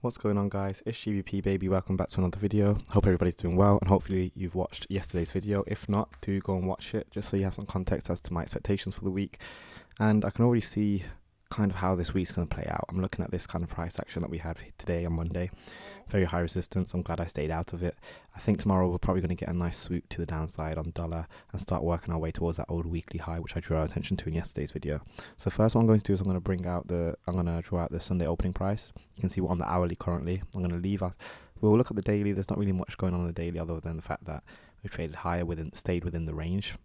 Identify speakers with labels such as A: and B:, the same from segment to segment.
A: What's going on, guys? It's GBP baby. Welcome back to another video. Hope everybody's doing well, and hopefully you've watched yesterday's video. If not, do go and watch it just so you have some context as to my expectations for the week. And I can already see kind of how this week's going to play out. I'm looking at this kind of price action that we had today on Monday. Very high resistance. I'm glad I stayed out of it. I think tomorrow we're probably going to get a nice swoop to the downside on dollar and start working our way towards that old weekly high, which I drew our attention to in yesterday's video. So first what I'm going to do is I'm going to draw out the Sunday opening price. You can see what on the hourly currently. I'm going to leave out. We'll look at the daily. There's not really much going on the daily other than the fact that we traded higher stayed within the range.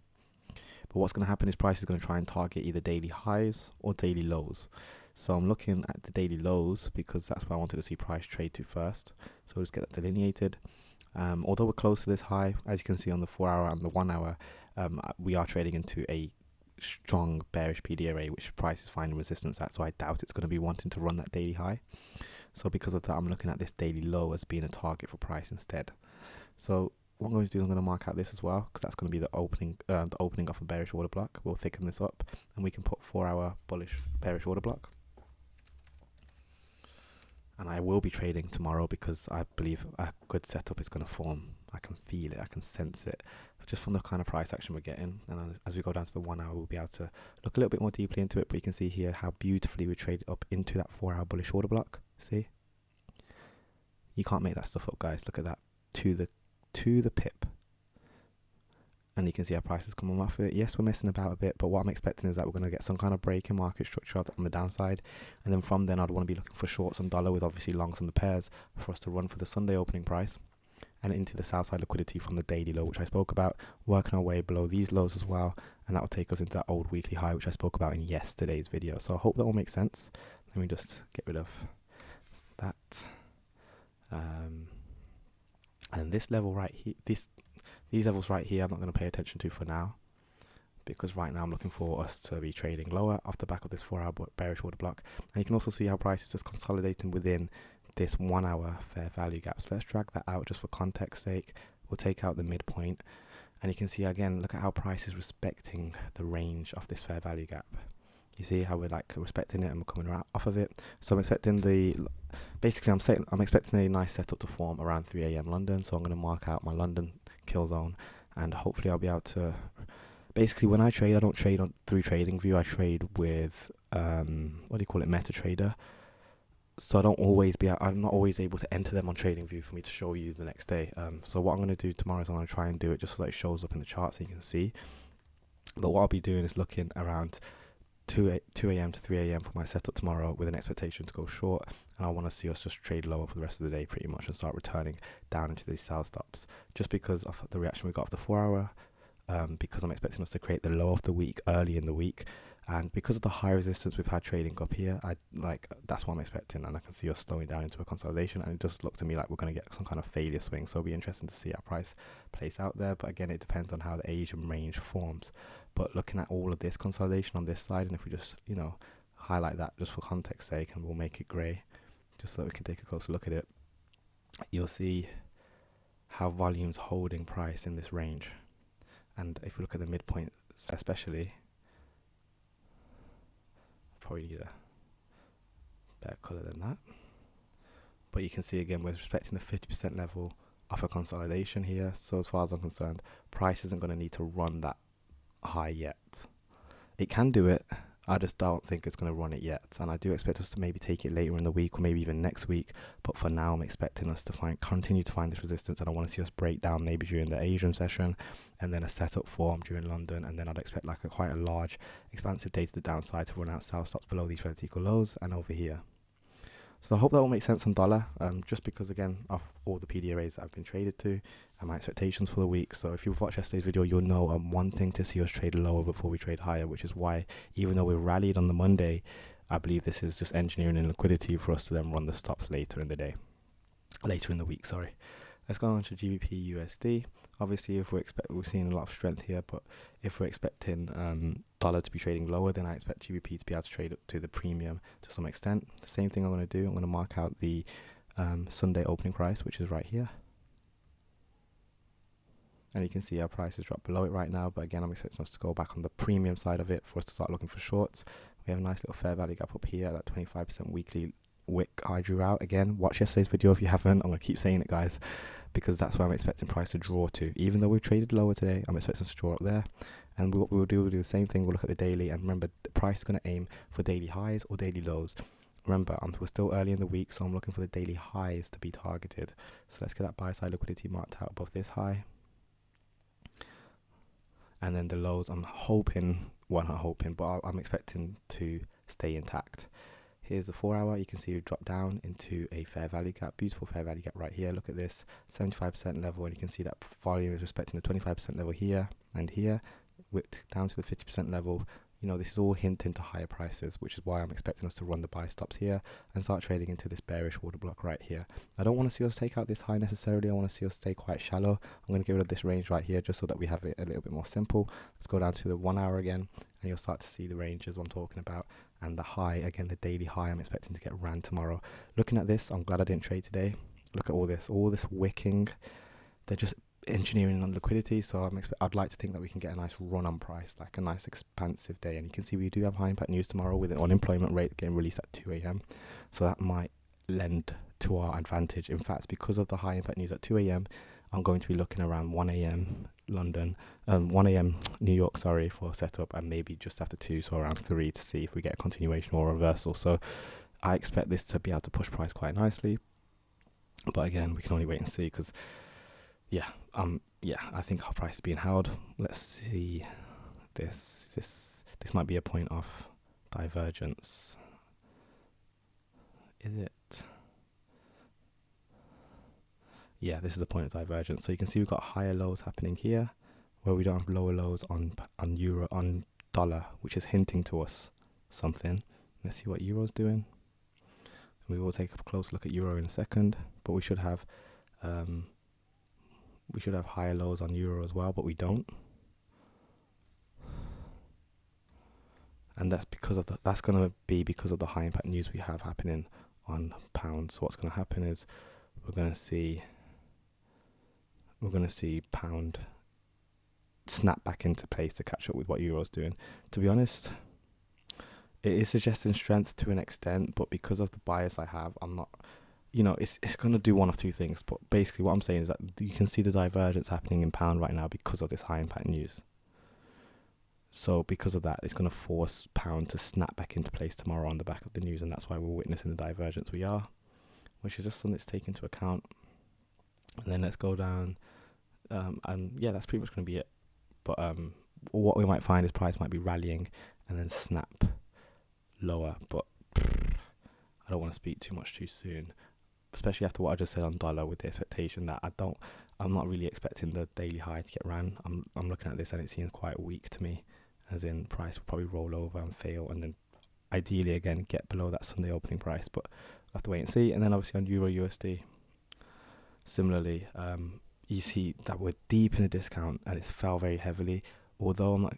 A: But what's going to happen is price is going to try and target either daily highs or daily lows. So I'm looking at the daily lows because that's where I wanted to see price trade to first. So we'll just get that delineated. Although we're close to this high, as you can see on the 4 hour and the 1 hour, we are trading into a strong bearish PDRA, which price is finding resistance at. So I doubt it's going to be wanting to run that daily high. So because of that, I'm looking at this daily low as being a target for price instead. So what I'm going to do is I'm going to mark out this as well, because that's going to be the opening of a bearish order block. We'll thicken this up and we can put 4 hour bullish bearish order block. And I will be trading tomorrow because I believe a good setup is going to form. I can feel it, I can sense it, just from the kind of price action we're getting. And as we go down to the 1 hour, we'll be able to look a little bit more deeply into it. But you can see here how beautifully we traded up into that 4 hour bullish order block. See? You can't make that stuff up, guys. Look at that. To the pip. And you can see our prices coming off it. Yes, we're messing about a bit, but what I'm expecting is that we're going to get some kind of break in market structure on the downside. And then from then, I'd want to be looking for shorts on dollar with obviously longs on the pairs for us to run for the Sunday opening price and into the south side liquidity from the daily low, which I spoke about, working our way below these lows as well. And that will take us into that old weekly high, which I spoke about in yesterday's video. So I hope that all makes sense. Let me just get rid of that. And this level right here, these levels right here, I'm not going to pay attention to for now, because right now I'm looking for us to be trading lower off the back of this 4 hour bearish order block. And you can also see how price is just consolidating within this 1 hour fair value gap. So let's drag that out just for context sake. We'll take out the midpoint, and you can see again, look at how price is respecting the range of this fair value gap. You see how we're like respecting it and we're coming right off of it. So I'm expecting I'm expecting a nice setup to form around 3 AM London. So I'm going to mark out my London kill zone, and hopefully I'll be able to, basically when I trade, I don't trade through TradingView. I trade with MetaTrader. So I'm not always able to enter them on TradingView for me to show you the next day. So what I'm going to do tomorrow is I'm going to try and do it just so that it shows up in the chart so you can see. But what I'll be doing is looking around 2 AM to 3 AM for my setup tomorrow with an expectation to go short, and I want to see us just trade lower for the rest of the day pretty much and start returning down into these sell stops, just because of the reaction we got off the 4 hour, because I'm expecting us to create the low of the week early in the week, and because of the high resistance we've had trading up here, that's what I'm expecting, and I can see us slowing down into a consolidation, and it just looks to me like we're going to get some kind of failure swing. So it'll be interesting to see how price plays out there, but again, it depends on how the Asian range forms. But looking at all of this consolidation on this side, and if we just highlight that just for context sake, and we'll make it grey just so that we can take a closer look at it, you'll see how volume's holding price in this range. And if we look at the midpoint especially, probably need a better colour than that, but you can see again we're respecting the 50% level of a consolidation here. So as far as I'm concerned, price isn't going to need to run that high yet. It can do it, I just don't think it's going to run it yet, and I do expect us to maybe take it later in the week or maybe even next week. But for now, I'm expecting us to continue to find this resistance, and I want to see us break down maybe during the Asian session, and then a setup form during London, and then I'd expect like quite a large expansive day to the downside to run out sell stops below these vertical lows and over here. So I hope that will make sense on dollar, just because again of all the PDRAs that I've been traded to and my expectations for the week. So if you've watched yesterday's video, you'll know I'm wanting to see us trade lower before we trade higher, which is why even though we rallied on the Monday, I believe this is just engineering and liquidity for us to then run the stops later in the week. Sorry. Let's go on to GBP USD. Obviously, we're seeing a lot of strength here, but if we're expecting dollar to be trading lower, then I expect GBP to be able to trade up to the premium to some extent. The same thing I'm going to do. I'm going to mark out the Sunday opening price, which is right here. And you can see our price has dropped below it right now, but again, I'm expecting us to go back on the premium side of it for us to start looking for shorts. We have a nice little fair value gap up here at that 25% weekly wick I drew out. Again, watch yesterday's video if you haven't. I'm going to keep saying it, guys, because that's where I'm expecting price to draw to. Even though we've traded lower today, I'm expecting to draw up there. And what we'll do the same thing. We'll look at the daily, and remember, the price is going to aim for daily highs or daily lows. Remember, we're still early in the week, so I'm looking for the daily highs to be targeted. So let's get that buy side liquidity marked out above this high. And then the lows, I'm hoping, well, not hoping, but I'm expecting to stay intact. Here's the 4 hour. You can see we dropped down into a fair value gap, beautiful fair value gap right here. Look at this 75% level, and you can see that volume is respecting the 25% level here and here, whipped down to the 50% level. You know, this is all hinting to higher prices, which is why I'm expecting us to run the buy stops here and start trading into this bearish order block right here. I don't want to see us take out this high necessarily. I want to see us stay quite shallow. I'm going to get rid of this range right here just so that we have it a little bit more simple. Let's go down to the 1 hour again, and you'll start to see the ranges I'm talking about. And the high, again, the daily high, I'm expecting to get ran tomorrow. Looking at this, I'm glad I didn't trade today. Look at all this wicking. They're just engineering on liquidity, so I'd like to think that we can get a nice run on price, like a nice expansive day. And you can see we do have high impact news tomorrow with an unemployment rate getting released at 2 a.m. so that might lend to our advantage. In fact, because of the high impact news at 2 a.m, I'm going to be looking around 1 a.m. London, 1 a.m. New York, sorry, for setup, and maybe just after 2, so around 3, to see if we get a continuation or a reversal. So I expect this to be able to push price quite nicely, but again, we can only wait and see, because I think our price is being held. Let's see this. This might be a point of divergence. Is it? Yeah, this is a point of divergence. So you can see we've got higher lows happening here, where we don't have lower lows on euro, on dollar, which is hinting to us something. Let's see what euro's doing. We will take a close look at euro in a second, but we should have higher lows on euro as well, but we don't. And that's because of that's going to be because of the high impact news we have happening on pound. So what's going to happen is we're going to see pound snap back into place to catch up with what euro's doing. To be honest, it is suggesting strength to an extent, but because of the bias I have, I'm not, it's going to do one of two things. But basically what I'm saying is that you can see the divergence happening in pound right now because of this high impact news. So because of that, it's going to force pound to snap back into place tomorrow on the back of the news, and that's why we're witnessing the divergence we are, which is just something to take into account. And then let's go down, and yeah, that's pretty much going to be it. But what we might find is price might be rallying and then snap lower, but I don't want to speak too much too soon, especially after what I just said on dollar, with the expectation that I'm not really expecting the daily high to get ran. I'm looking at this and it seems quite weak to me, as in price will probably roll over and fail, and then ideally again get below that Sunday opening price, but we'll have to wait and see. And then obviously on euro USD, similarly, you see that we're deep in a discount and it's fell very heavily. Although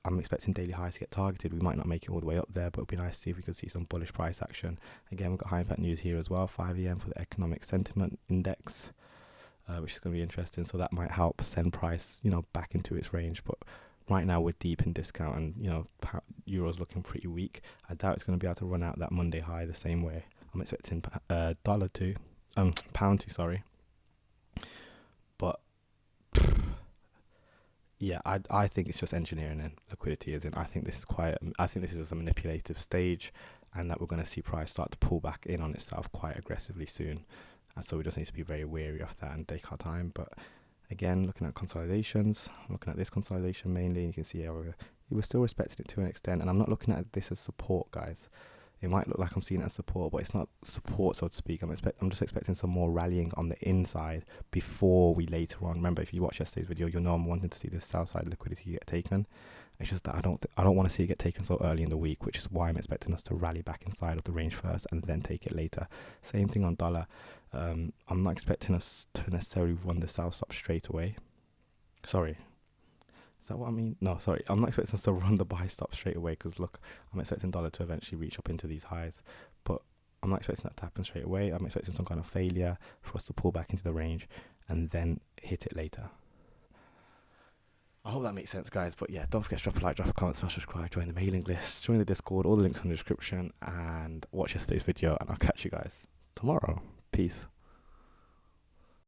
A: I'm expecting daily highs to get targeted, we might not make it all the way up there, but it'd be nice to see if we could see some bullish price action. Again, we've got high impact news here as well, 5 a.m. for the economic sentiment index, which is going to be interesting. So that might help send price, back into its range. But right now we're deep in discount, and euro's looking pretty weak. I doubt it's going to be able to run out that Monday high the same way. I'm expecting pound to, sorry. But yeah, I think it's just engineering and liquidity, as in I think this is just a manipulative stage, and that we're going to see price start to pull back in on itself quite aggressively soon. And so we just need to be very wary of that and take our time. But again, looking at consolidations, I'm looking at this consolidation mainly, and you can see how we're still respecting it to an extent. And I'm not looking at this as support, guys. It might look like I'm seeing it as support, but it's not support, so to speak. I'm just expecting some more rallying on the inside before we later on. Remember, if you watch yesterday's video, you'll know I'm wanting to see this south side liquidity get taken. It's just that I don't want to see it get taken so early in the week, which is why I'm expecting us to rally back inside of the range first and then take it later. Same thing on dollar. I'm not expecting us to necessarily run the south stop straight away. Sorry. Is that what I mean? No, sorry. I'm not expecting us to run the buy stop straight away, because look, I'm expecting dollar to eventually reach up into these highs, but I'm not expecting that to happen straight away. I'm expecting some kind of failure for us to pull back into the range and then hit it later. I hope that makes sense, guys. But yeah, don't forget to drop a like, drop a comment, smash subscribe, join the mailing list, join the Discord. All the links in the description, and watch yesterday's video. And I'll catch you guys tomorrow. Peace.